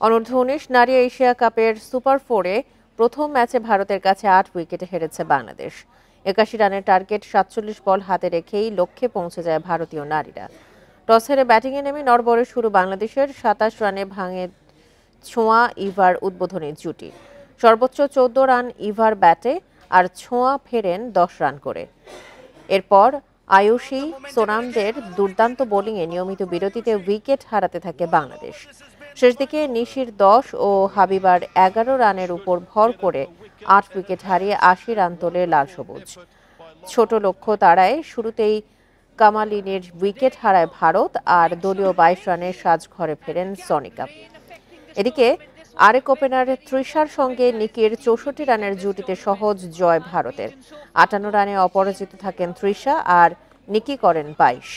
অনূর্ধ্ব-19 নারী এশিয়া কাপের সুপার 4-এ প্রথম ম্যাচে ভারতের কাছে 8 উইকেটে হেরেছে বাংলাদেশ। 81 রানের টার্গেট 47 বল হাতে রেখেই লক্ষ্যে পৌঁছে যায় ভারতীয় নারীরা। টস হেরে ব্যাটিংয়ে নেমে নড়বড়ে শুরু বাংলাদেশের। 27 রানে ভাঙে ছোঁয়া ইভার উদ্বোধনী জুটি। সর্বোচ্চ 14 রান ইভার ব্যাটে, আর ছোঁয়া ফেরেন 10 রান করে। এরপর আয়ুষী সোনামদের দুর্দান্ত বোলিংয়ে নিয়মিত বিরতিতে উইকেট হারাতে থাকে বাংলাদেশ। শেষ দিকে নিশির 10 ও হাবিবার 11 রানের উপর ভর করে 8 উইকেট হারিয়ে 80 রান তোলে লাল সবুজ। ছোট লক্ষ্য তাড়ায় শুরুতেই কামালিনীর উইকেট হারায় ভারত, আর দলীয় 22 রানের সাজঘরে ফেরেন সনিকা। এদিকে আরেক ওপেনার তৃষার সঙ্গে নিকির 64 রানের জুটিতে সহজ জয় ভারতের। 58 রানে অপরাজিত থাকেন তৃষা, আর নিকি করেন 22।